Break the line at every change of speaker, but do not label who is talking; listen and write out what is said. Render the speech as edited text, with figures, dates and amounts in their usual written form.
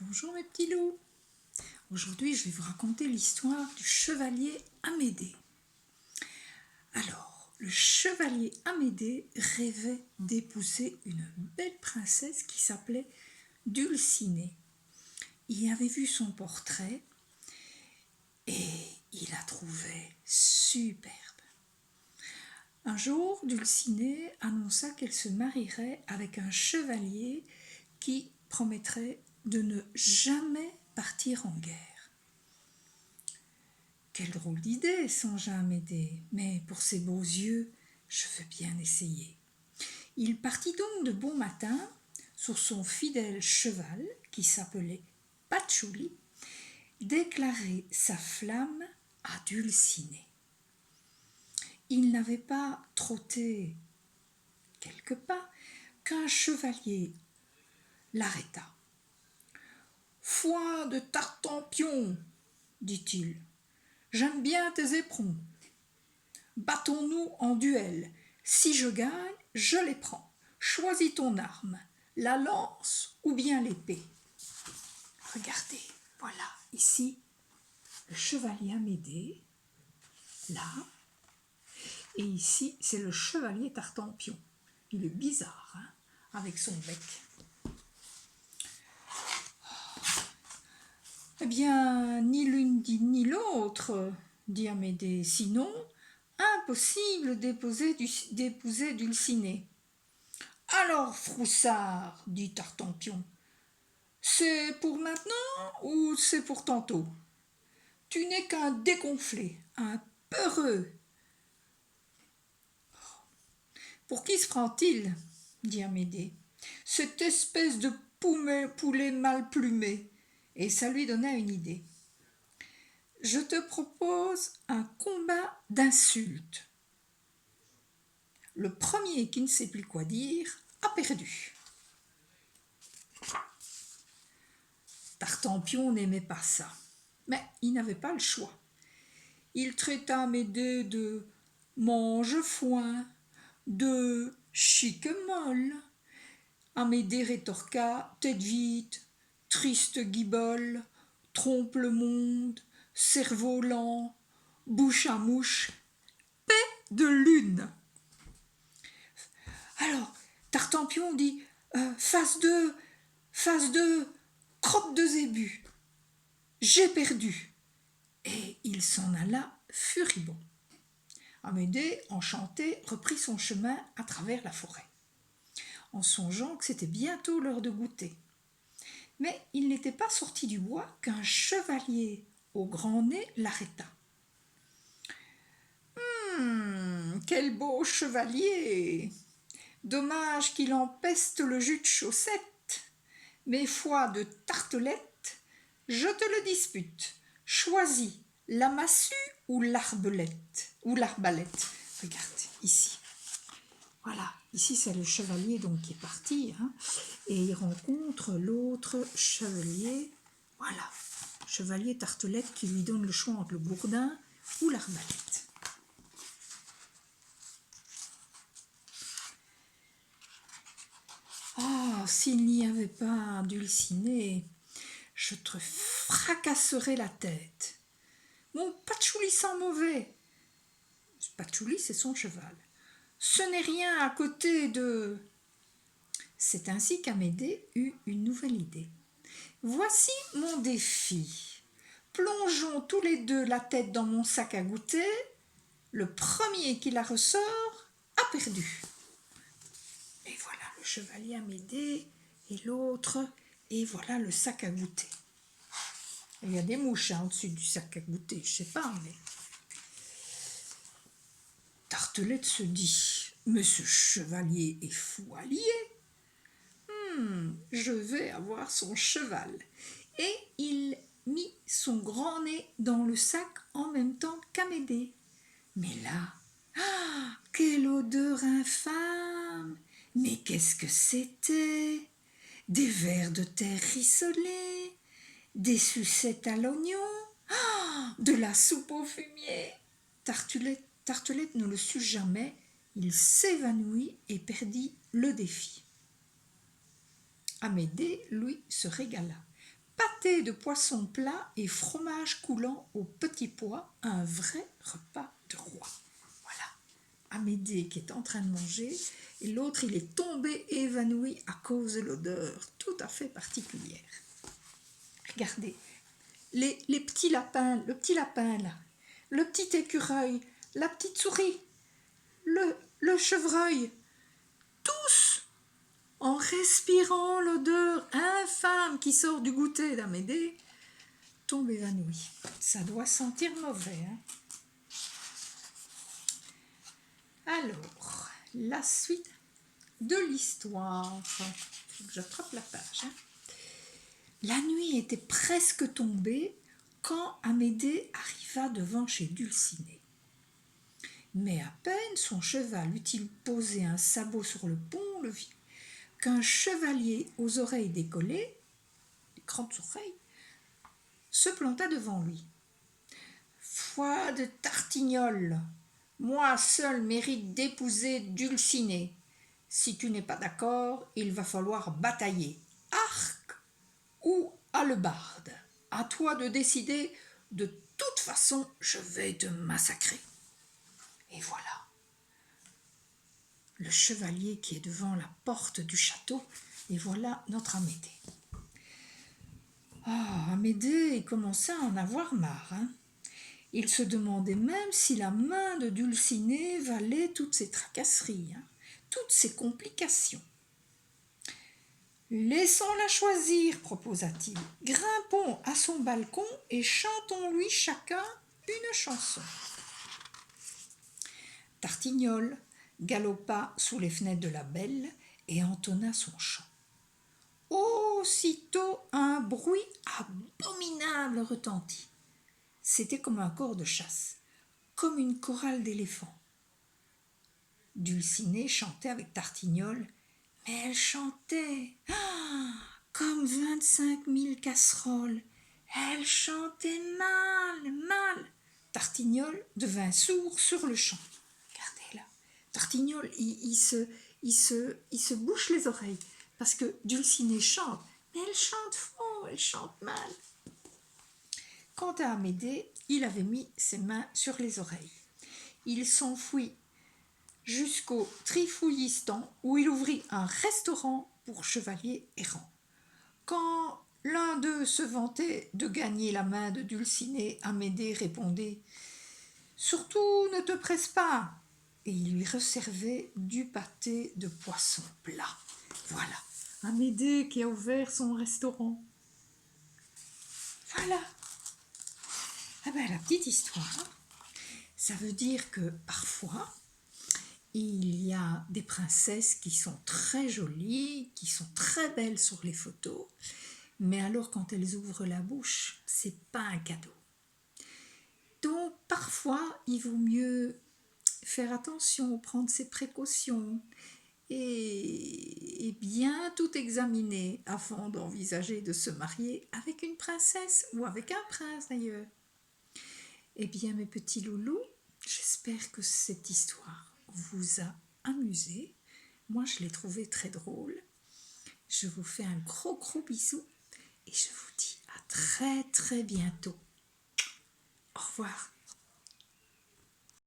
Bonjour mes petits loups. Aujourd'hui je vais vous raconter l'histoire du chevalier Amédée. Alors, le chevalier Amédée rêvait d'épouser une belle princesse qui s'appelait Dulcinée. Il avait vu son portrait et il la trouvait superbe. Un jour, Dulcinée annonça qu'elle se marierait avec un chevalier qui promettrait de ne jamais partir en guerre. Quelle drôle d'idée, songea Amédée, mais pour ses beaux yeux, je veux bien essayer. Il partit donc de bon matin sur son fidèle cheval, qui s'appelait Patchouli, déclarer sa flamme à Dulcinée. Il n'avait pas trotté quelques pas qu'un chevalier l'arrêta. « Foin de Tartampion, dit-il, j'aime bien tes éperons. Battons-nous en duel. Si je gagne, je les prends. Choisis ton arme, la lance ou bien l'épée. » Regardez, voilà, ici, le chevalier Amédée, là, et ici, c'est le chevalier Tartampion. Il est bizarre, hein, avec son bec. Eh bien, ni l'une ni l'autre, dit Amédée, sinon, impossible d'épouser Dulcinée. Alors, Froussard, dit Tartampion, c'est pour maintenant ou c'est pour tantôt? Tu n'es qu'un dégonflé, un peureux. Pour qui se prend-il? Dit Amédée. Cette espèce de poulet mal plumé. Et ça lui donna une idée. Je te propose un combat d'insultes. Le premier qui ne sait plus quoi dire a perdu. Tartampion n'aimait pas ça, mais il n'avait pas le choix. Il traita Amédée de mange-foin, de chique-molle. Amédée rétorqua tête vite, triste guibole, trompe le monde, cerveau lent, bouche à mouche, paix de lune. Alors, Tartampion dit face 2, crotte de zébu. J'ai perdu. Et il s'en alla furibond. Amédée, enchanté, reprit son chemin à travers la forêt, en songeant que c'était bientôt l'heure de goûter. Mais il n'était pas sorti du bois qu'un chevalier au grand nez l'arrêta. Quel beau chevalier! Dommage qu'il empeste le jus de chaussette. Mais foi de tartelette, je te le dispute. Choisis la massue ou l'arbalète. Regarde, ici. Voilà, ici c'est le chevalier donc qui est parti, hein, et il rencontre l'autre chevalier, voilà, chevalier Tartelette qui lui donne le choix entre le gourdin ou l'arbalète. Oh, s'il n'y avait pas Dulcinée, je te fracasserais la tête. Mon Patchouli sent mauvais. Patchouli, c'est son cheval. Ce n'est rien à côté de... C'est ainsi qu'Amédée eut une nouvelle idée. Voici mon défi. Plongeons tous les deux la tête dans mon sac à goûter. Le premier qui la ressort a perdu. Et voilà le chevalier Amédée et l'autre, et voilà le sac à goûter. Il y a des mouches en dessus du sac à goûter, je sais pas, mais... Tartelette se dit, mais ce chevalier est fou allié. Je vais avoir son cheval. Et il mit son grand nez dans le sac en même temps qu'Amédée. Mais là, quelle odeur infâme! Mais qu'est-ce que c'était? Des vers de terre rissolés, des sucettes à l'oignon, de la soupe au fumier. Tartelette ne le sut jamais, il s'évanouit et perdit le défi. Amédée, lui, se régala. pâté de poisson plat et fromage coulant au petit pois, un vrai repas de roi. Voilà, Amédée qui est en train de manger, et l'autre il est tombé évanoui à cause de l'odeur tout à fait particulière. Regardez, les petits lapins, le petit lapin là, le petit écureuil, la petite souris, le chevreuil, tous, en respirant l'odeur infâme qui sort du goûter d'Amédée, tombent évanouis. Ça doit sentir mauvais, hein. Alors, la suite de l'histoire. Faut que j'attrape la page, hein. La nuit était presque tombée quand Amédée arriva devant chez Dulcinée. Mais à peine son cheval eut-il posé un sabot sur le pont-levis qu'un chevalier aux oreilles décollées, les grandes oreilles, se planta devant lui. « Foi de Tartignole, moi seul mérite d'épouser Dulcinée. Si tu n'es pas d'accord, il va falloir batailler. Arc ou hallebarde, à toi de décider. De toute façon, je vais te massacrer. » Et voilà, le chevalier qui est devant la porte du château, et voilà notre Amédée. Amédée commença à en avoir marre, hein. Il se demandait même si la main de Dulcinée valait toutes ces tracasseries, hein, toutes ces complications. « Laissons-la choisir, proposa-t-il. Grimpons à son balcon et chantons-lui chacun une chanson. » Tartignole galopa sous les fenêtres de la belle et entonna son chant. Aussitôt un bruit abominable retentit. C'était comme un corps de chasse, comme une chorale d'éléphants. Dulcinée chantait avec Tartignole, mais elle chantait comme 25 000 casseroles. Elle chantait mal. Tartignole devint sourd sur le champ. Regardez là, Tartignole, il se bouche les oreilles parce que Dulcinée chante, mais elle chante faux, elle chante mal. Quant à Amédée, il avait mis ses mains sur les oreilles. Il s'enfuit jusqu'au Trifouillistan où il ouvrit un restaurant pour chevaliers errants. Quand l'un d'eux se vantait de gagner la main de Dulcinée, Amédée répondait « Surtout ne te presse pas !» et il lui resservait du pâté de poisson plat. Voilà, Amédée qui a ouvert son restaurant. Voilà. La petite histoire, ça veut dire que parfois, il y a des princesses qui sont très jolies, qui sont très belles sur les photos, mais alors quand elles ouvrent la bouche, c'est pas un cadeau. Donc parfois, il vaut mieux faire attention, prendre ses précautions et bien tout examiner avant d'envisager de se marier avec une princesse ou avec un prince d'ailleurs. Eh bien mes petits loulous, j'espère que cette histoire vous a amusé. Moi je l'ai trouvée très drôle. Je vous fais un gros bisou et je vous dis à très bientôt. Au revoir.